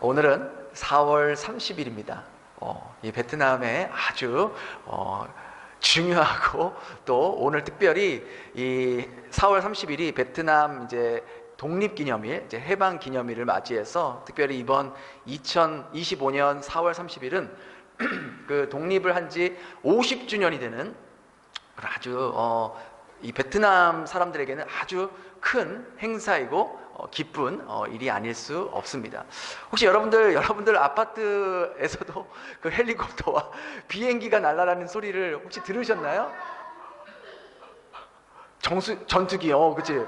오늘은 4월 30일입니다. 이 베트남에 아주 중요하고 또 오늘 특별히 이 4월 30일이 베트남 이제 독립기념일, 이제 해방기념일을 맞이해서 특별히 이번 2025년 4월 30일은 그 독립을 한 지 50주년이 되는 아주 이 베트남 사람들에게는 아주 큰 행사이고 기쁜 일이 아닐 수 없습니다. 혹시 여러분들 아파트에서도 그 헬리콥터와 비행기가 날아가는 소리를 혹시 들으셨나요? 전투기, 그치?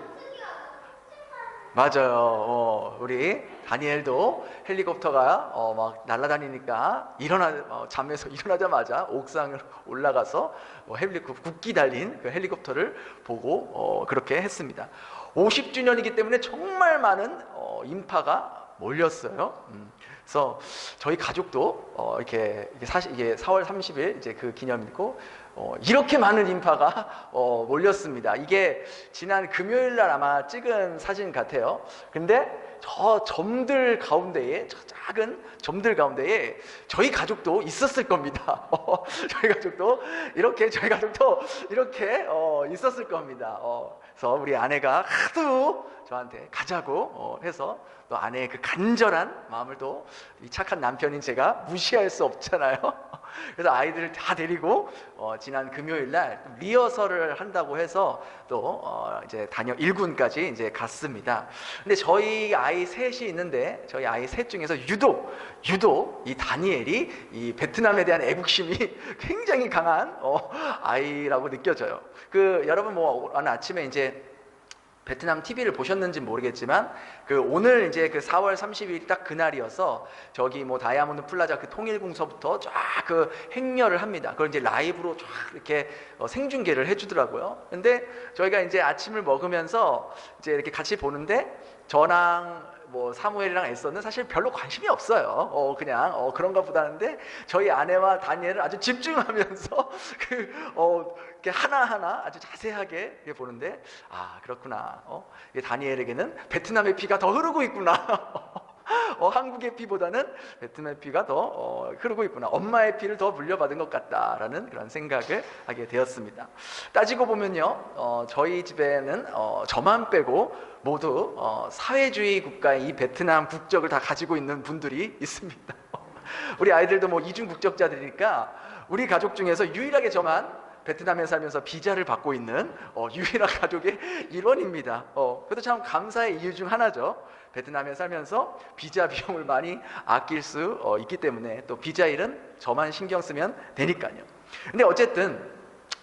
맞아요. 우리 다니엘도 헬리콥터가 막 날아다니니까 잠에서 일어나자마자 옥상을 올라가서 국기 달린 그 헬리콥터를 보고 그렇게 했습니다. 50주년이기 때문에 정말 많은 인파가 몰렸어요. 그래서 저희 가족도 이렇게 사실 이게 4월 30일 이제 그 기념이고 이렇게 많은 인파가 몰렸습니다. 이게 지난 금요일 날 아마 찍은 사진 같아요. 근데 저 점들 가운데에, 저 작은 점들 가운데에 저희 가족도 있었을 겁니다. 저희 가족도 이렇게 있었을 겁니다. 그래서 우리 아내가 하도 저한테 가자고 해서 또 아내의 그 간절한 마음을 또 이 착한 남편인 제가 무시할 수 없잖아요. 그래서 아이들을 다 데리고 지난 금요일 날 리허설을 한다고 해서 또 이제 일군까지 이제 갔습니다. 근데 저희 아이 셋이 있는데 저희 아이 셋 중에서 유독 이 다니엘이 이 베트남에 대한 애국심이 굉장히 강한 아이라고 느껴져요. 여러분 오늘 아침에 이제 베트남 TV를 보셨는지 모르겠지만 오늘 이제 4월 30일 딱 그날이어서 저기 다이아몬드 플라자 통일궁서부터 쫙 행렬을 합니다. 그걸 이제 라이브로 쫙 이렇게 생중계를 해주더라고요. 근데 저희가 이제 아침을 먹으면서 이제 이렇게 같이 보는데 저랑 사무엘이랑 에서는 사실 별로 관심이 없어요. 그냥 그런가 보다는데 저희 아내와 다니엘은 아주 집중하면서 이렇게 하나하나 아주 자세하게 보는데 그렇구나. 다니엘에게는 베트남의 피가 더 흐르고 있구나. 한국의 피보다는 베트남의 피가 더 흐르고 있구나. 엄마의 피를 더 물려받은 것 같다라는 그런 생각을 하게 되었습니다. 따지고 보면요, 저희 집에는 저만 빼고 모두 사회주의 국가의 이 베트남 국적을 다 가지고 있는 분들이 있습니다. 우리 아이들도 이중 국적자들이니까 우리 가족 중에서 유일하게 저만 베트남에 살면서 비자를 받고 있는 유일한 가족의 일원입니다. 그것도 참 감사의 이유 중 하나죠. 베트남에 살면서 비자 비용을 많이 아낄 수 있기 때문에 또 비자 일은 저만 신경 쓰면 되니까요. 근데 어쨌든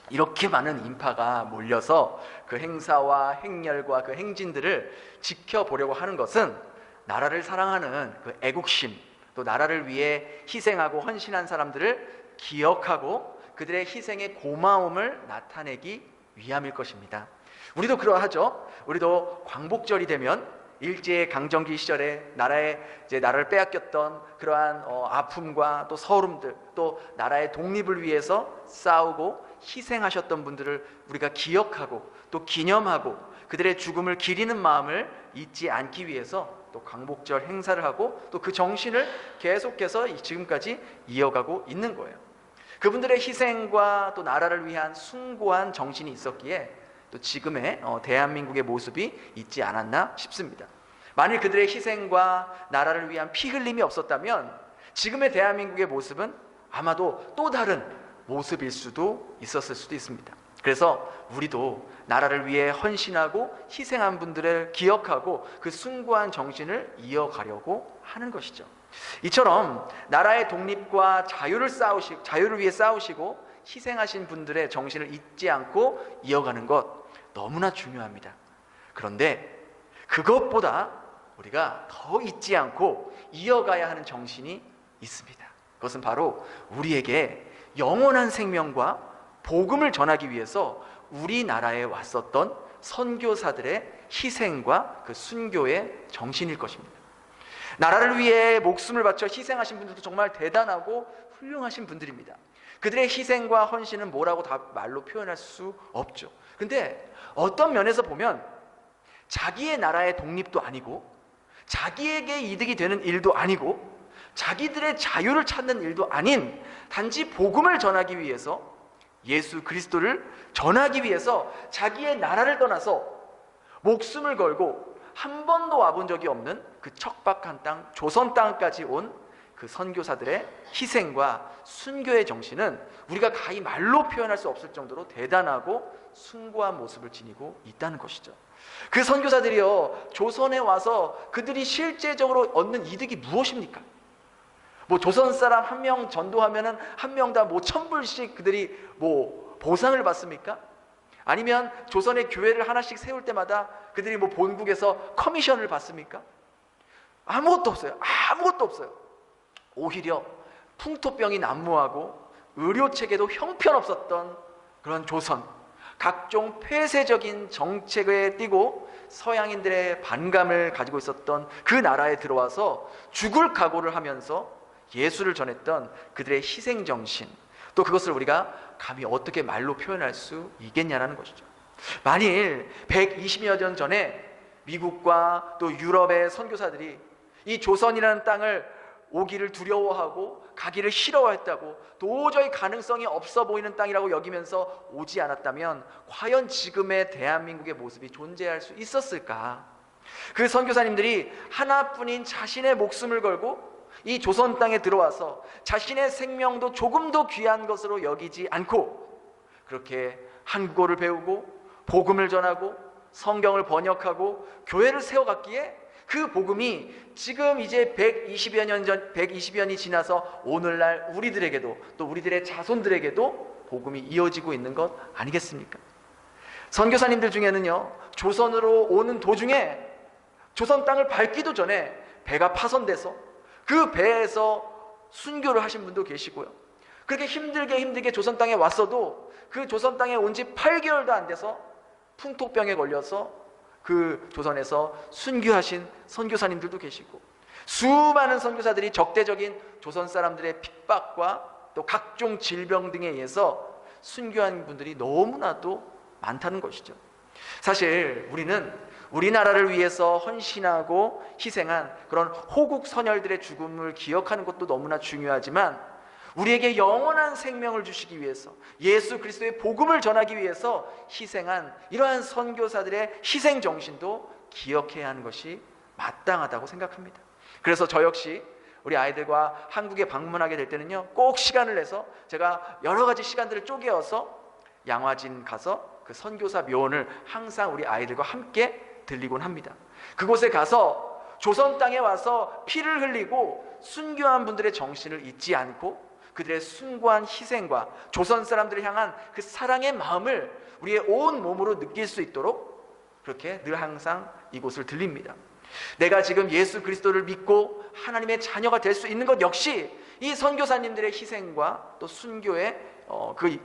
이렇게 많은 인파가 몰려서 그 행사와 행렬과 그 행진들을 지켜보려고 하는 것은 나라를 사랑하는 그 애국심, 또 나라를 위해 희생하고 헌신한 사람들을 기억하고 그들의 희생의 고마움을 나타내기 위함일 것입니다. 우리도 그러하죠. 우리도 광복절이 되면 일제강점기 시절에 나라를 빼앗겼던 그러한 아픔과 또 서름들, 또 나라의 독립을 위해서 싸우고 희생하셨던 분들을 우리가 기억하고 또 기념하고 그들의 죽음을 기리는 마음을 잊지 않기 위해서 또 광복절 행사를 하고 또 그 정신을 계속해서 지금까지 이어가고 있는 거예요. 그분들의 희생과 또 나라를 위한 숭고한 정신이 있었기에 또 지금의 대한민국의 모습이 있지 않았나 싶습니다. 만일 그들의 희생과 나라를 위한 피 흘림이 없었다면 지금의 대한민국의 모습은 아마도 또 다른 모습일 수도 있었을 수도 있습니다. 그래서 우리도 나라를 위해 헌신하고 희생한 분들을 기억하고 그 숭고한 정신을 이어가려고 하는 것이죠. 이처럼 나라의 독립과 자유를 위해 싸우시고 희생하신 분들의 정신을 잊지 않고 이어가는 것 너무나 중요합니다. 그런데 그것보다 우리가 더 잊지 않고 이어가야 하는 정신이 있습니다. 그것은 바로 우리에게 영원한 생명과 복음을 전하기 위해서 우리나라에 왔었던 선교사들의 희생과 그 순교의 정신일 것입니다. 나라를 위해 목숨을 바쳐 희생하신 분들도 정말 대단하고 훌륭하신 분들입니다. 그들의 희생과 헌신은 뭐라고 다 말로 표현할 수 없죠. 근데 어떤 면에서 보면 자기의 나라의 독립도 아니고 자기에게 이득이 되는 일도 아니고 자기들의 자유를 찾는 일도 아닌 단지 복음을 전하기 위해서, 예수 그리스도를 전하기 위해서 자기의 나라를 떠나서 목숨을 걸고 한 번도 와본 적이 없는 그 척박한 땅, 조선 땅까지 온 그 선교사들의 희생과 순교의 정신은 우리가 가히 말로 표현할 수 없을 정도로 대단하고 숭고한 모습을 지니고 있다는 것이죠. 그 선교사들이요, 조선에 와서 그들이 실제적으로 얻는 이득이 무엇입니까? 뭐 조선 사람 한 명 전도하면은 한 명당 뭐 1,000불씩 그들이 뭐 보상을 받습니까? 아니면 조선의 교회를 하나씩 세울 때마다 그들이 뭐 본국에서 커미션을 받습니까? 아무것도 없어요. 아무것도 없어요. 오히려 풍토병이 난무하고 의료체계도 형편없었던 그런 조선, 각종 폐쇄적인 정책에 띄고 서양인들의 반감을 가지고 있었던 그 나라에 들어와서 죽을 각오를 하면서 예수를 전했던 그들의 희생정신, 또 그것을 우리가 감히 어떻게 말로 표현할 수 있겠냐라는 것이죠. 만일 120여 년 전에 미국과 또 유럽의 선교사들이 이 조선이라는 땅을 오기를 두려워하고 가기를 싫어했다고, 도저히 가능성이 없어 보이는 땅이라고 여기면서 오지 않았다면 과연 지금의 대한민국의 모습이 존재할 수 있었을까? 그 선교사님들이 하나뿐인 자신의 목숨을 걸고 이 조선 땅에 들어와서 자신의 생명도 조금도 귀한 것으로 여기지 않고 그렇게 한국어를 배우고 복음을 전하고 성경을 번역하고 교회를 세워갔기에 그 복음이 지금 이제 120여 년이 지나서 오늘날 우리들에게도, 또 우리들의 자손들에게도 복음이 이어지고 있는 것 아니겠습니까? 선교사님들 중에는요, 조선으로 오는 도중에 조선 땅을 밟기도 전에 배가 파손돼서 그 배에서 순교를 하신 분도 계시고요, 그렇게 힘들게 조선 땅에 왔어도 그 조선 땅에 온 지 8개월도 안 돼서 풍토병에 걸려서 그 조선에서 순교하신 선교사님들도 계시고, 수많은 선교사들이 적대적인 조선 사람들의 핍박과 또 각종 질병 등에 의해서 순교한 분들이 너무나도 많다는 것이죠. 사실 우리는 우리나라를 위해서 헌신하고 희생한 그런 호국 선열들의 죽음을 기억하는 것도 너무나 중요하지만, 우리에게 영원한 생명을 주시기 위해서, 예수 그리스도의 복음을 전하기 위해서 희생한 이러한 선교사들의 희생 정신도 기억해야 하는 것이 마땅하다고 생각합니다. 그래서 저 역시 우리 아이들과 한국에 방문하게 될 때는요, 꼭 시간을 내서 제가 여러 가지 시간들을 쪼개어서 양화진 가서 그 선교사 묘원을 항상 우리 아이들과 함께 들리곤 합니다. 그곳에 가서 조선 땅에 와서 피를 흘리고 순교한 분들의 정신을 잊지 않고 그들의 숭고한 희생과 조선 사람들을 향한 그 사랑의 마음을 우리의 온 몸으로 느낄 수 있도록 그렇게 늘 항상 이곳을 들립니다. 내가 지금 예수 그리스도를 믿고 하나님의 자녀가 될 수 있는 것 역시 이 선교사님들의 희생과 또 순교의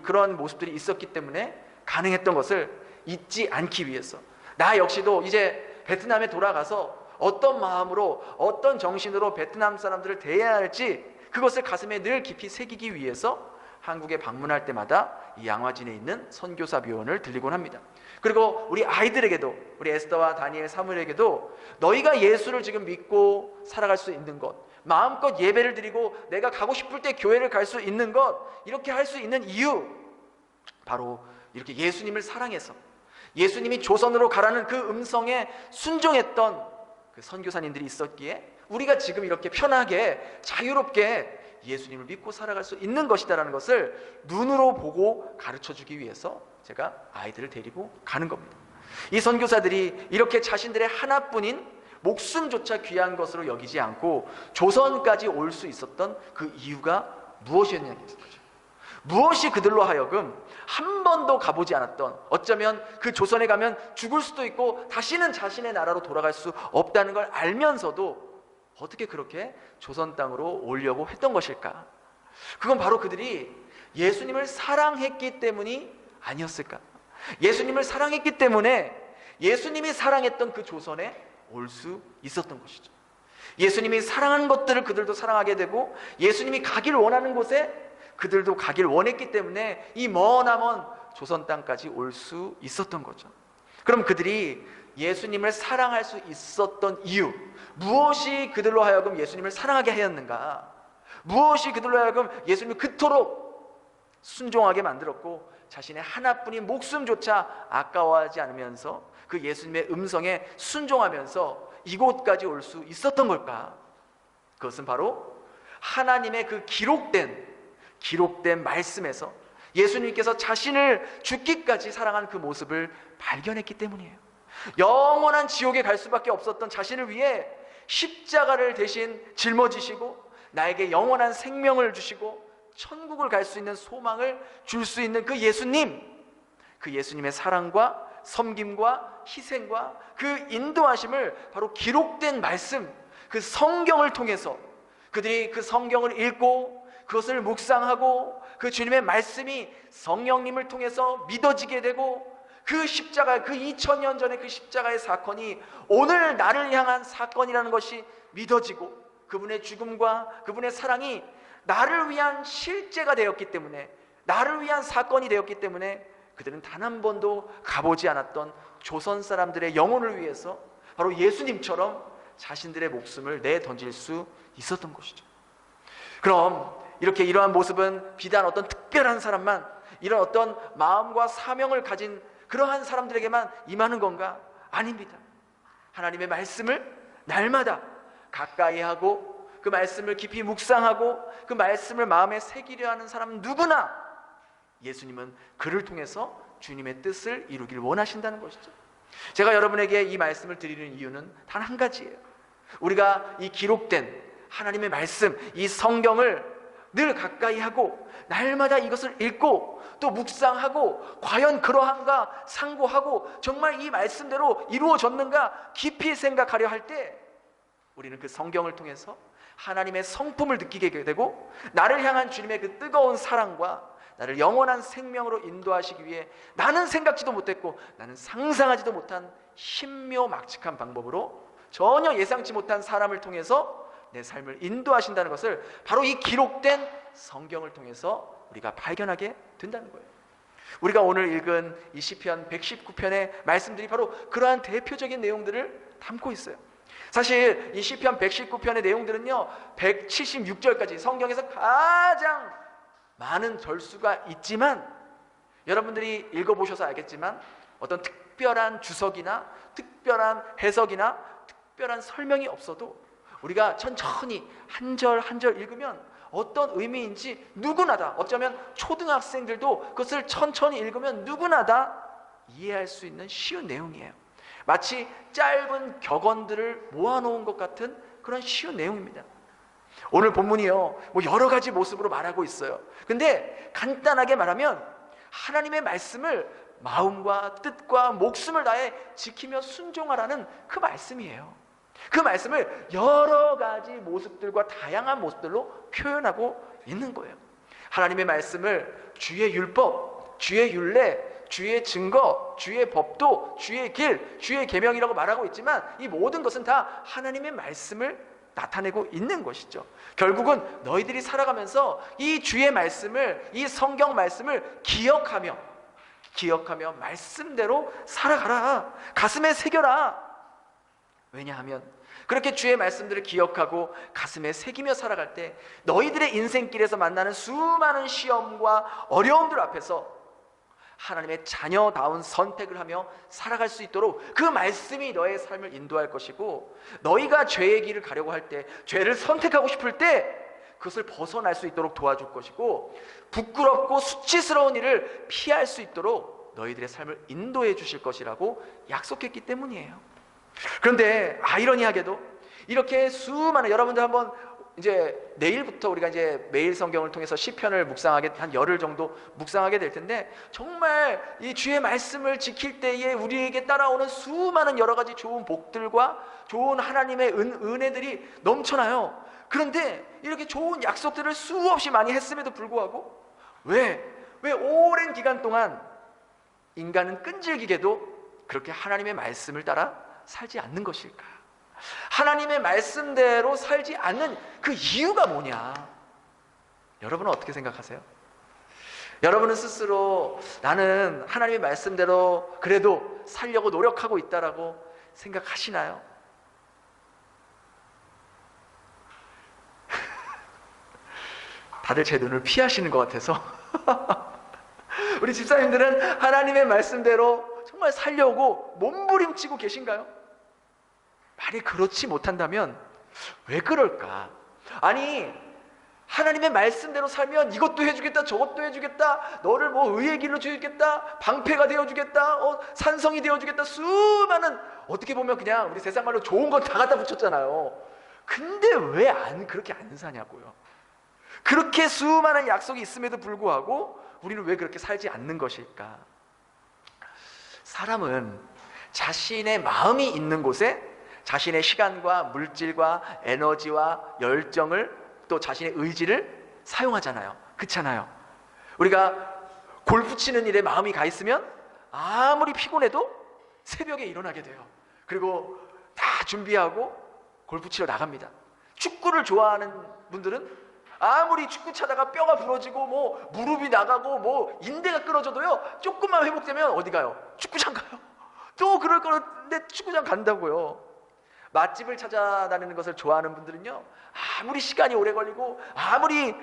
그런 모습들이 있었기 때문에 가능했던 것을 잊지 않기 위해서, 나 역시도 이제 베트남에 돌아가서 어떤 마음으로 어떤 정신으로 베트남 사람들을 대해야 할지 그것을 가슴에 늘 깊이 새기기 위해서 한국에 방문할 때마다 이 양화진에 있는 선교사 묘원을 들리곤 합니다. 그리고 우리 아이들에게도, 우리 에스더와 다니엘, 사무엘에게도 너희가 예수를 지금 믿고 살아갈 수 있는 것, 마음껏 예배를 드리고 내가 가고 싶을 때 교회를 갈 수 있는 것, 이렇게 할 수 있는 이유, 바로 이렇게 예수님을 사랑해서 예수님이 조선으로 가라는 그 음성에 순종했던 그 선교사님들이 있었기에 우리가 지금 이렇게 편하게 자유롭게 예수님을 믿고 살아갈 수 있는 것이다라는 것을 눈으로 보고 가르쳐주기 위해서 제가 아이들을 데리고 가는 겁니다. 이 선교사들이 이렇게 자신들의 하나뿐인 목숨조차 귀한 것으로 여기지 않고 조선까지 올 수 있었던 그 이유가 무엇이었냐는 거죠. 무엇이 그들로 하여금 한 번도 가보지 않았던, 어쩌면 그 조선에 가면 죽을 수도 있고 다시는 자신의 나라로 돌아갈 수 없다는 걸 알면서도 어떻게 그렇게 조선 땅으로 오려고 했던 것일까? 그건 바로 그들이 예수님을 사랑했기 때문이 아니었을까? 예수님을 사랑했기 때문에 예수님이 사랑했던 그 조선에 올 수 있었던 것이죠. 예수님이 사랑하는 것들을 그들도 사랑하게 되고 예수님이 가길 원하는 곳에 그들도 가길 원했기 때문에 이 머나먼 조선 땅까지 올 수 있었던 거죠. 그럼 그들이 예수님을 사랑할 수 있었던 이유, 무엇이 그들로 하여금 예수님을 사랑하게 하였는가? 무엇이 그들로 하여금 예수님을 그토록 순종하게 만들었고 자신의 하나뿐인 목숨조차 아까워하지 않으면서 그 예수님의 음성에 순종하면서 이곳까지 올 수 있었던 걸까? 그것은 바로 하나님의 그 기록된 말씀에서 예수님께서 자신을 죽기까지 사랑한 그 모습을 발견했기 때문이에요. 영원한 지옥에 갈 수밖에 없었던 자신을 위해 십자가를 대신 짊어지시고 나에게 영원한 생명을 주시고 천국을 갈 수 있는 소망을 줄 수 있는 그 예수님, 그 예수님의 사랑과 섬김과 희생과 그 인도하심을 바로 기록된 말씀, 그 성경을 통해서 그들이 그 성경을 읽고 그것을 묵상하고 그 주님의 말씀이 성령님을 통해서 믿어지게 되고 그 십자가, 그 2000년 전의 그 십자가의 사건이 오늘 나를 향한 사건이라는 것이 믿어지고 그분의 죽음과 그분의 사랑이 나를 위한 실제가 되었기 때문에, 나를 위한 사건이 되었기 때문에 그들은 단 한 번도 가보지 않았던 조선 사람들의 영혼을 위해서 바로 예수님처럼 자신들의 목숨을 내던질 수 있었던 것이죠. 그럼 이렇게 이러한 모습은 비단 어떤 특별한 사람만, 이런 어떤 마음과 사명을 가진 그러한 사람들에게만 임하는 건가? 아닙니다. 하나님의 말씀을 날마다 가까이 하고 그 말씀을 깊이 묵상하고 그 말씀을 마음에 새기려 하는 사람 누구나 예수님은 그를 통해서 주님의 뜻을 이루길 원하신다는 것이죠. 제가 여러분에게 이 말씀을 드리는 이유는 단 한 가지예요. 우리가 이 기록된 하나님의 말씀, 이 성경을 늘 가까이 하고 날마다 이것을 읽고 또 묵상하고 과연 그러한가 상고하고 정말 이 말씀대로 이루어졌는가 깊이 생각하려 할 때 우리는 그 성경을 통해서 하나님의 성품을 느끼게 되고 나를 향한 주님의 그 뜨거운 사랑과 나를 영원한 생명으로 인도하시기 위해 나는 생각지도 못했고 나는 상상하지도 못한 신묘막측한 방법으로 전혀 예상치 못한 사람을 통해서 내 삶을 인도하신다는 것을 바로 이 기록된 성경을 통해서 우리가 발견하게 된다는 거예요. 우리가 오늘 읽은 이 시편 119편의 말씀들이 바로 그러한 대표적인 내용들을 담고 있어요. 사실 이 시편 119편의 내용들은요 176절까지 성경에서 가장 많은 절수가 있지만 여러분들이 읽어보셔서 알겠지만 어떤 특별한 주석이나 특별한 해석이나 특별한 설명이 없어도 우리가 천천히 한 절 한 절 읽으면 어떤 의미인지 누구나 다, 어쩌면 초등학생들도 그것을 천천히 읽으면 누구나 다 이해할 수 있는 쉬운 내용이에요. 마치 짧은 격언들을 모아놓은 것 같은 그런 쉬운 내용입니다. 오늘 본문이요 여러 가지 모습으로 말하고 있어요. 근데 간단하게 말하면 하나님의 말씀을 마음과 뜻과 목숨을 다해 지키며 순종하라는 그 말씀이에요. 그 말씀을 여러 가지 모습들과 다양한 모습들로 표현하고 있는 거예요. 하나님의 말씀을 주의 율법, 주의 율례, 주의 증거, 주의 법도, 주의 길, 주의 계명이라고 말하고 있지만 이 모든 것은 다 하나님의 말씀을 나타내고 있는 것이죠. 결국은 너희들이 살아가면서 이 주의 말씀을, 이 성경 말씀을 기억하며 말씀대로 살아가라. 가슴에 새겨라. 왜냐하면 그렇게 주의 말씀들을 기억하고 가슴에 새기며 살아갈 때 너희들의 인생길에서 만나는 수많은 시험과 어려움들 앞에서 하나님의 자녀다운 선택을 하며 살아갈 수 있도록 그 말씀이 너의 삶을 인도할 것이고, 너희가 죄의 길을 가려고 할 때, 죄를 선택하고 싶을 때 그것을 벗어날 수 있도록 도와줄 것이고, 부끄럽고 수치스러운 일을 피할 수 있도록 너희들의 삶을 인도해 주실 것이라고 약속했기 때문이에요. 그런데 아이러니하게도 이렇게 수많은, 여러분들 한번 이제 내일부터 우리가 이제 매일 성경을 통해서 시편을 묵상하게, 한 열흘 정도 묵상하게 될 텐데, 정말 이 주의 말씀을 지킬 때에 우리에게 따라오는 수많은 여러 가지 좋은 복들과 좋은 하나님의 은혜들이 넘쳐나요. 그런데 이렇게 좋은 약속들을 수없이 많이 했음에도 불구하고 왜 오랜 기간 동안 인간은 끈질기게도 그렇게 하나님의 말씀을 따라 살지 않는 것일까? 하나님의 말씀대로 살지 않는 그 이유가 뭐냐? 여러분은 어떻게 생각하세요? 여러분은 스스로 나는 하나님의 말씀대로 그래도 살려고 노력하고 있다라고 생각하시나요? 다들 제 눈을 피하시는 것 같아서 우리 집사님들은 하나님의 말씀대로 정말 살려고 몸부림치고 계신가요? 만약 그렇지 못한다면 왜 그럴까? 아니, 하나님의 말씀대로 살면 이것도 해주겠다, 저것도 해주겠다, 너를 뭐 의의 길로 주겠다, 방패가 되어주겠다, 산성이 되어주겠다, 수많은, 어떻게 보면 그냥 우리 세상 말로 좋은 건 다 갖다 붙였잖아요. 근데 왜 그렇게 안 사냐고요. 그렇게 수많은 약속이 있음에도 불구하고 우리는 왜 그렇게 살지 않는 것일까? 사람은 자신의 마음이 있는 곳에 자신의 시간과 물질과 에너지와 열정을, 또 자신의 의지를 사용하잖아요. 그렇잖아요. 우리가 골프 치는 일에 마음이 가 있으면 아무리 피곤해도 새벽에 일어나게 돼요. 그리고 다 준비하고 골프 치러 나갑니다. 축구를 좋아하는 분들은 아무리 축구 차다가 뼈가 부러지고 뭐 무릎이 나가고 뭐 인대가 끊어져도요, 조금만 회복되면 어디 가요? 축구장 가요. 또 그럴 거는데 축구장 간다고요. 맛집을 찾아다니는 것을 좋아하는 분들은요, 아무리 시간이 오래 걸리고 아무리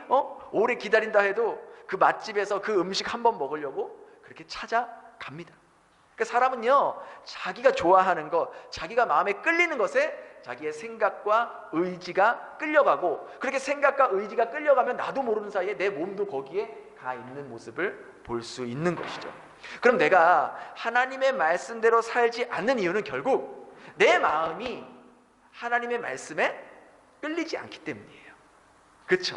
오래 기다린다 해도 그 맛집에서 그 음식 한번 먹으려고 그렇게 찾아갑니다. 그러니까 사람은요, 자기가 좋아하는 것, 자기가 마음에 끌리는 것에 자기의 생각과 의지가 끌려가고, 그렇게 생각과 의지가 끌려가면 나도 모르는 사이에 내 몸도 거기에 가 있는 모습을 볼 수 있는 것이죠. 그럼 내가 하나님의 말씀대로 살지 않는 이유는 결국 내 마음이 하나님의 말씀에 끌리지 않기 때문이에요. 그렇죠?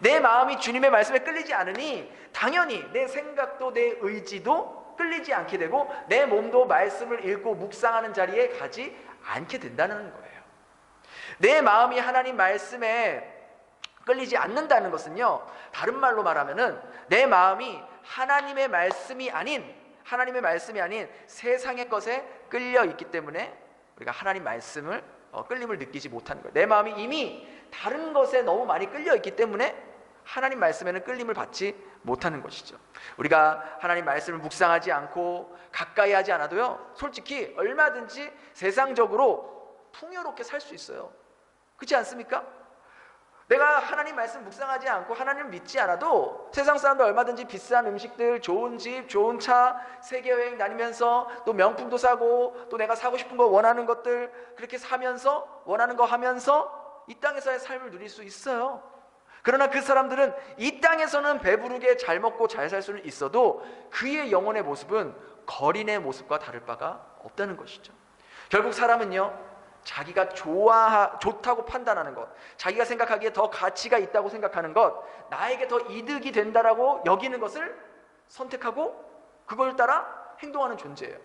내 마음이 주님의 말씀에 끌리지 않으니 당연히 내 생각도 내 의지도 끌리지 않게 되고 내 몸도 말씀을 읽고 묵상하는 자리에 가지 않게 된다는 거예요. 내 마음이 하나님 말씀에 끌리지 않는다는 것은요, 다른 말로 말하면은 내 마음이 하나님의 말씀이 아닌 세상의 것에 끌려 있기 때문에 우리가 하나님 말씀을 끌림을 느끼지 못하는 거예요. 내 마음이 이미 다른 것에 너무 많이 끌려 있기 때문에 하나님 말씀에는 끌림을 받지 못하는 것이죠. 우리가 하나님 말씀을 묵상하지 않고 가까이 하지 않아도요, 솔직히 얼마든지 세상적으로 풍요롭게 살 수 있어요. 그렇지 않습니까? 내가 하나님 말씀 묵상하지 않고 하나님을 믿지 않아도 세상 사람들 얼마든지 비싼 음식들, 좋은 집, 좋은 차, 세계여행 다니면서 또 명품도 사고 또 내가 사고 싶은 거 원하는 것들 그렇게 사면서 원하는 거 하면서 이 땅에서의 삶을 누릴 수 있어요. 그러나 그 사람들은 이 땅에서는 배부르게 잘 먹고 잘 살 수는 있어도 그의 영혼의 모습은 거린의 모습과 다를 바가 없다는 것이죠. 결국 사람은요, 자기가 좋다고 판단하는 것, 자기가 생각하기에 더 가치가 있다고 생각하는 것, 나에게 더 이득이 된다라고 여기는 것을 선택하고 그걸 따라 행동하는 존재예요.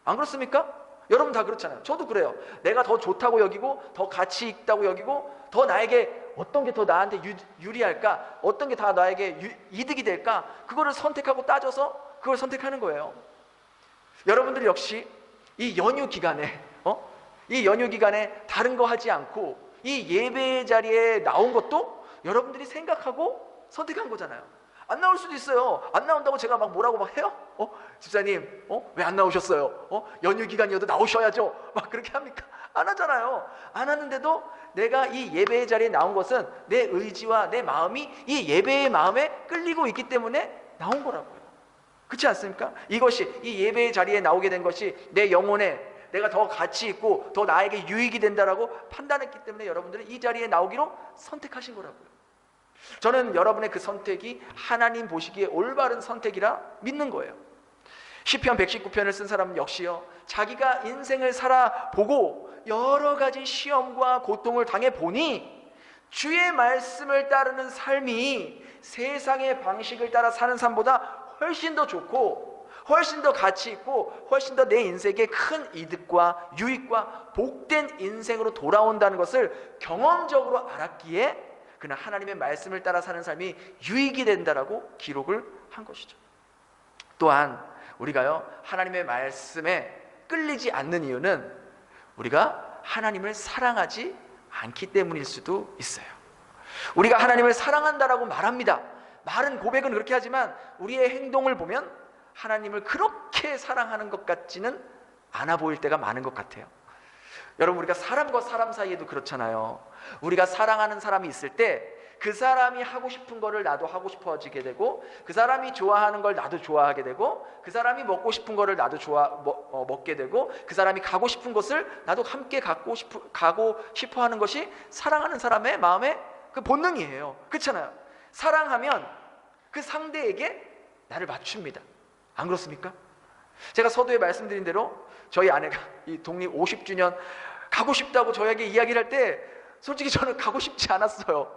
안 그렇습니까? 여러분 다 그렇잖아요. 저도 그래요. 내가 더 좋다고 여기고 더 가치 있다고 여기고 더 나에게 어떤 게 더 나한테 유리할까, 어떤 게 다 나에게 이득이 될까, 그거를 선택하고 따져서 그걸 선택하는 거예요. 여러분들 역시 이 연휴 기간에 다른 거 하지 않고 이 예배 자리에 나온 것도 여러분들이 생각하고 선택한 거잖아요. 안 나올 수도 있어요. 안 나온다고 제가 막 뭐라고 막 해요? 집사님, 왜 안 나오셨어요? 연휴 기간이어도 나오셔야죠. 막 그렇게 합니까? 안 하잖아요. 안 하는데도 내가 이 예배의 자리에 나온 것은 내 의지와 내 마음이 이 예배의 마음에 끌리고 있기 때문에 나온 거라고요. 그렇지 않습니까? 이것이 이 예배의 자리에 나오게 된 것이 내 영혼에 내가 더 가치 있고 더 나에게 유익이 된다라고 판단했기 때문에 여러분들은 이 자리에 나오기로 선택하신 거라고요. 저는 여러분의 그 선택이 하나님 보시기에 올바른 선택이라 믿는 거예요. 시편 119편을 쓴 사람은 역시요, 자기가 인생을 살아보고 여러 가지 시험과 고통을 당해보니 주의 말씀을 따르는 삶이 세상의 방식을 따라 사는 삶보다 훨씬 더 좋고 훨씬 더 가치 있고 훨씬 더 내 인생에 큰 이득과 유익과 복된 인생으로 돌아온다는 것을 경험적으로 알았기에 그는 하나님의 말씀을 따라 사는 삶이 유익이 된다라고 기록을 한 것이죠. 또한 우리가요, 하나님의 말씀에 끌리지 않는 이유는 우리가 하나님을 사랑하지 않기 때문일 수도 있어요. 우리가 하나님을 사랑한다라고 말합니다. 말은 고백은 그렇게 하지만 우리의 행동을 보면 하나님을 그렇게 사랑하는 것 같지는 않아 보일 때가 많은 것 같아요. 여러분, 우리가 사람과 사람 사이에도 그렇잖아요. 우리가 사랑하는 사람이 있을 때 그 사람이 하고 싶은 거를 나도 하고 싶어지게 되고, 그 사람이 좋아하는 걸 나도 좋아하게 되고, 그 사람이 먹고 싶은 거를 나도 먹게 되고, 그 사람이 가고 싶은 곳을 나도 함께 가고 싶어 하는 것이 사랑하는 사람의 마음의 그 본능이에요. 그렇잖아요. 사랑하면 그 상대에게 나를 맞춥니다. 안 그렇습니까? 제가 서두에 말씀드린 대로 저희 아내가 이 독립 50주년 가고 싶다고 저에게 이야기를 할 때 솔직히 저는 가고 싶지 않았어요.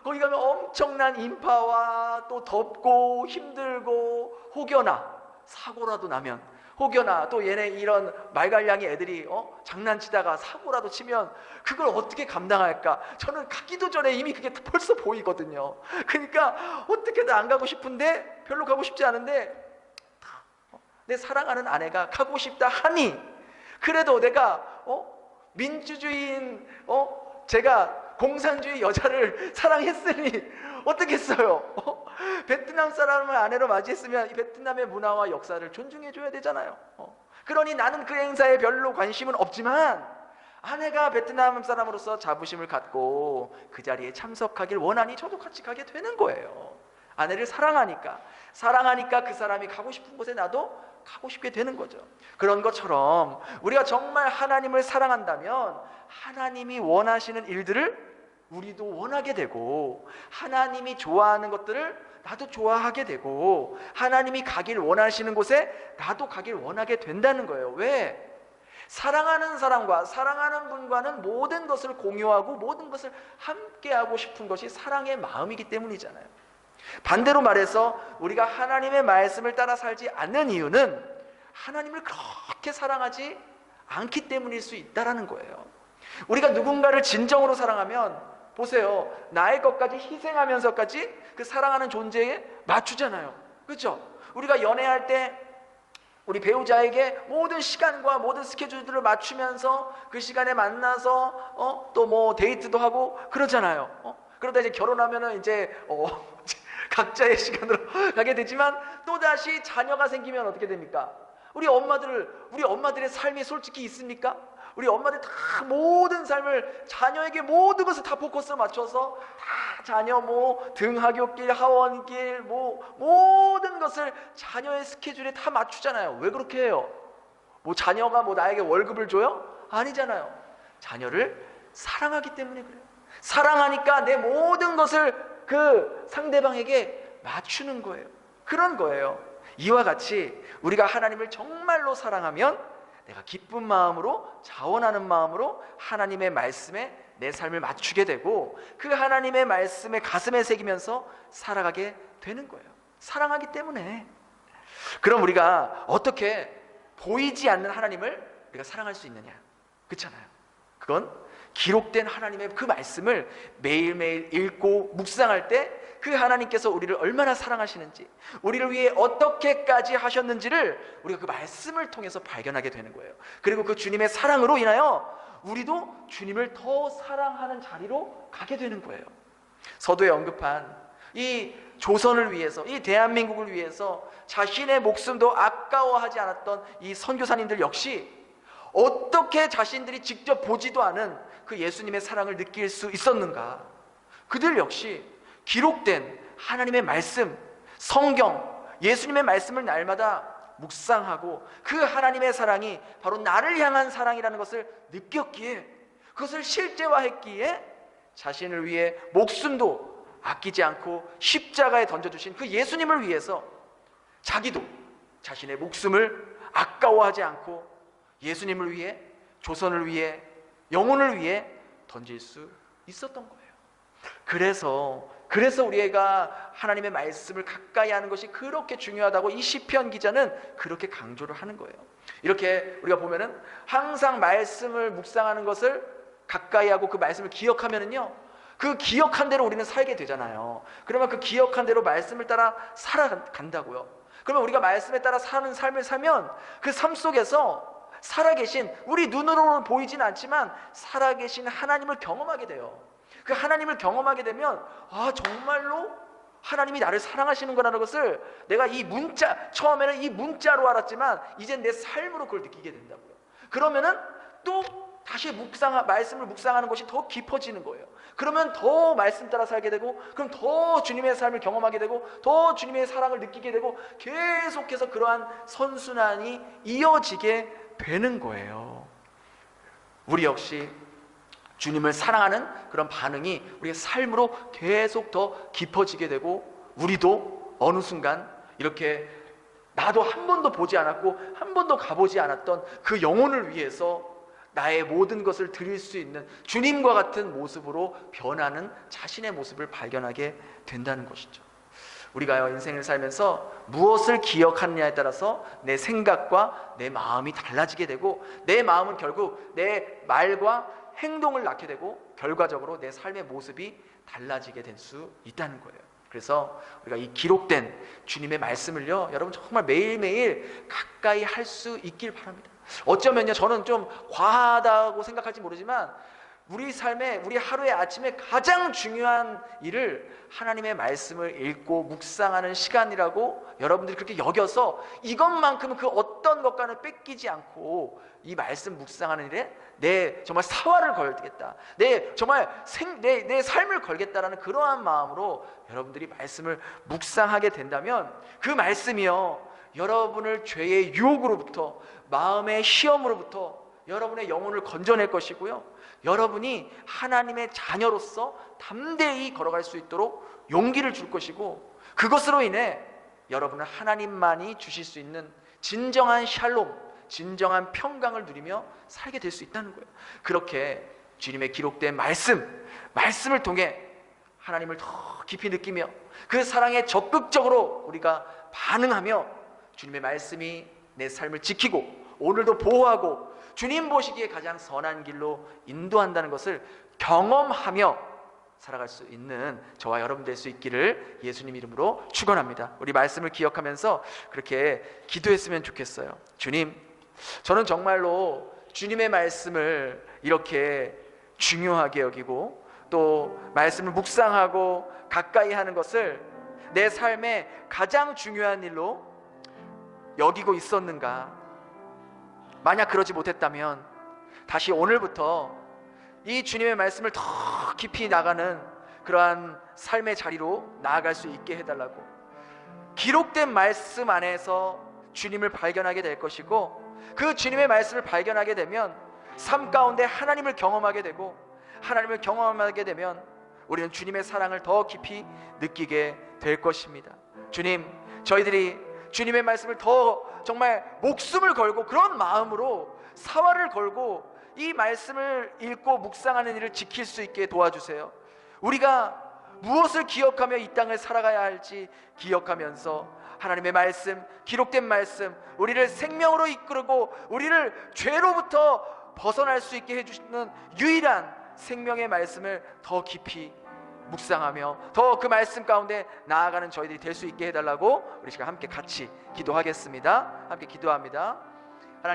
거기 가면 엄청난 인파와 또 덥고 힘들고, 혹여나 사고라도 나면, 혹여나 또 얘네 이런 말갈량이 애들이 장난치다가 사고라도 치면 그걸 어떻게 감당할까? 저는 가기도 전에 이미 그게 벌써 보이거든요. 그러니까 어떻게든 안 가고 싶은데, 별로 가고 싶지 않은데, 내 사랑하는 아내가 가고 싶다 하니, 그래도 내가 민주주의인 제가 공산주의 여자를 사랑했으니 어떻겠어요? 베트남 사람을 아내로 맞이했으면 이 베트남의 문화와 역사를 존중해줘야 되잖아요. 그러니 나는 그 행사에 별로 관심은 없지만 아내가 베트남 사람으로서 자부심을 갖고 그 자리에 참석하길 원하니 저도 같이 가게 되는 거예요. 아내를 사랑하니까 그 사람이 가고 싶은 곳에 나도 가고 싶게 되는 거죠. 그런 것처럼 우리가 정말 하나님을 사랑한다면 하나님이 원하시는 일들을 우리도 원하게 되고, 하나님이 좋아하는 것들을 나도 좋아하게 되고, 하나님이 가길 원하시는 곳에 나도 가길 원하게 된다는 거예요. 왜? 사랑하는 사람과 사랑하는 분과는 모든 것을 공유하고 모든 것을 함께하고 싶은 것이 사랑의 마음이기 때문이잖아요. 반대로 말해서 우리가 하나님의 말씀을 따라 살지 않는 이유는 하나님을 그렇게 사랑하지 않기 때문일 수 있다는 거예요. 우리가 누군가를 진정으로 사랑하면 보세요, 나의 것까지 희생하면서까지 그 사랑하는 존재에 맞추잖아요. 그렇죠? 우리가 연애할 때 우리 배우자에게 모든 시간과 모든 스케줄들을 맞추면서 그 시간에 만나서 또 뭐 데이트도 하고 그러잖아요. 그러다 이제 결혼하면은 이제 각자의 시간으로 가게 되지만, 또다시 자녀가 생기면 어떻게 됩니까? 우리 엄마들의 삶이 솔직히 있습니까? 우리 엄마들 다 모든 삶을, 자녀에게 모든 것을 다 포커스를 맞춰서 다 자녀 등하굣길, 하원길 모든 것을 자녀의 스케줄에 다 맞추잖아요. 왜 그렇게 해요? 자녀가 나에게 월급을 줘요? 아니잖아요. 자녀를 사랑하기 때문에 그래요. 사랑하니까 내 모든 것을 그 상대방에게 맞추는 거예요. 그런 거예요. 이와 같이 우리가 하나님을 정말로 사랑하면 내가 기쁜 마음으로, 자원하는 마음으로 하나님의 말씀에 내 삶을 맞추게 되고, 그 하나님의 말씀에 가슴에 새기면서 살아가게 되는 거예요. 사랑하기 때문에. 그럼 우리가 어떻게 보이지 않는 하나님을 우리가 사랑할 수 있느냐? 그렇잖아요. 그건 기록된 하나님의 그 말씀을 매일매일 읽고 묵상할 때 그 하나님께서 우리를 얼마나 사랑하시는지, 우리를 위해 어떻게까지 하셨는지를 우리가 그 말씀을 통해서 발견하게 되는 거예요. 그리고 그 주님의 사랑으로 인하여 우리도 주님을 더 사랑하는 자리로 가게 되는 거예요. 서두에 언급한 이 조선을 위해서, 이 대한민국을 위해서 자신의 목숨도 아까워하지 않았던 이 선교사님들 역시 어떻게 자신들이 직접 보지도 않은 그 예수님의 사랑을 느낄 수 있었는가? 그들 역시 기록된 하나님의 말씀, 성경, 예수님의 말씀을 날마다 묵상하고 그 하나님의 사랑이 바로 나를 향한 사랑이라는 것을 느꼈기에, 그것을 실제화했기에 자신을 위해 목숨도 아끼지 않고 십자가에 던져주신 그 예수님을 위해서 자기도 자신의 목숨을 아까워하지 않고 예수님을 위해, 조선을 위해, 영혼을 위해 던질 수 있었던 거예요. 그래서 우리가 하나님의 말씀을 가까이 하는 것이 그렇게 중요하다고 이 시편 기자는 그렇게 강조를 하는 거예요. 이렇게 우리가 보면은 항상 말씀을 묵상하는 것을 가까이 하고 그 말씀을 기억하면은요, 그 기억한 대로 우리는 살게 되잖아요. 그러면 그 기억한 대로 말씀을 따라 살아간다고요. 그러면 우리가 말씀에 따라 사는 삶을 살면 그 삶 속에서 살아계신, 우리 눈으로는 보이진 않지만 살아계신 하나님을 경험하게 돼요. 그 하나님을 경험하게 되면 정말로 하나님이 나를 사랑하시는 거라는 것을 내가 처음에는 이 문자로 알았지만 이젠 내 삶으로 그걸 느끼게 된다고요. 그러면은 또 다시 말씀을 묵상하는 것이 더 깊어지는 거예요. 그러면 더 말씀 따라 살게 되고, 그럼 더 주님의 삶을 경험하게 되고, 더 주님의 사랑을 느끼게 되고, 계속해서 그러한 선순환이 이어지게 되는 거예요. 우리 역시 주님을 사랑하는 그런 반응이 우리의 삶으로 계속 더 깊어지게 되고, 우리도 어느 순간 이렇게 나도 한 번도 보지 않았고 한 번도 가보지 않았던 그 영혼을 위해서 나의 모든 것을 드릴 수 있는 주님과 같은 모습으로 변하는 자신의 모습을 발견하게 된다는 것이죠. 우리가 인생을 살면서 무엇을 기억하느냐에 따라서 내 생각과 내 마음이 달라지게 되고, 내 마음은 결국 내 말과 행동을 낳게 되고, 결과적으로 내 삶의 모습이 달라지게 될 수 있다는 거예요. 그래서 우리가 이 기록된 주님의 말씀을요, 여러분 정말 매일매일 가까이 할 수 있길 바랍니다. 어쩌면요, 저는 좀 과하다고 생각할지 모르지만 우리 삶에, 우리 하루의 아침에 가장 중요한 일을 하나님의 말씀을 읽고 묵상하는 시간이라고 여러분들이 그렇게 여겨서 이것만큼은 그 어떤 것과는 뺏기지 않고 이 말씀 묵상하는 일에 내 정말 사활을 걸겠다, 내 정말 내 삶을 걸겠다라는 그러한 마음으로 여러분들이 말씀을 묵상하게 된다면, 그 말씀이요, 여러분을 죄의 유혹으로부터, 마음의 시험으로부터 여러분의 영혼을 건져낼 것이고요, 여러분이 하나님의 자녀로서 담대히 걸어갈 수 있도록 용기를 줄 것이고, 그것으로 인해 여러분은 하나님만이 주실 수 있는 진정한 샬롬, 진정한 평강을 누리며 살게 될 수 있다는 거예요. 그렇게 주님의 기록된 말씀을 통해 하나님을 더 깊이 느끼며 그 사랑에 적극적으로 우리가 반응하며 주님의 말씀이 내 삶을 지키고 오늘도 보호하고 주님 보시기에 가장 선한 길로 인도한다는 것을 경험하며 살아갈 수 있는 저와 여러분 될 수 있기를 예수님 이름으로 축원합니다. 우리 말씀을 기억하면서 그렇게 기도했으면 좋겠어요. 주님, 저는 정말로 주님의 말씀을 이렇게 중요하게 여기고 또 말씀을 묵상하고 가까이 하는 것을 내 삶의 가장 중요한 일로 여기고 있었는가? 만약 그러지 못했다면 다시 오늘부터 이 주님의 말씀을 더 깊이 나가는 그러한 삶의 자리로 나아갈 수 있게 해달라고, 기록된 말씀 안에서 주님을 발견하게 될 것이고, 그 주님의 말씀을 발견하게 되면 삶 가운데 하나님을 경험하게 되고, 하나님을 경험하게 되면 우리는 주님의 사랑을 더 깊이 느끼게 될 것입니다. 주님, 저희들이 주님의 말씀을 더 정말 목숨을 걸고 그런 마음으로 사활을 걸고 이 말씀을 읽고 묵상하는 일을 지킬 수 있게 도와주세요. 우리가 무엇을 기억하며 이 땅을 살아가야 할지 기억하면서 하나님의 말씀, 기록된 말씀, 우리를 생명으로 이끌고 우리를 죄로부터 벗어날 수 있게 해주시는 유일한 생명의 말씀을 더 깊이 묵상하며 더 그 말씀 가운데 나아가는 저희들이 될 수 있게 해달라고 우리 시간 함께 같이 기도하겠습니다. 함께 기도합니다.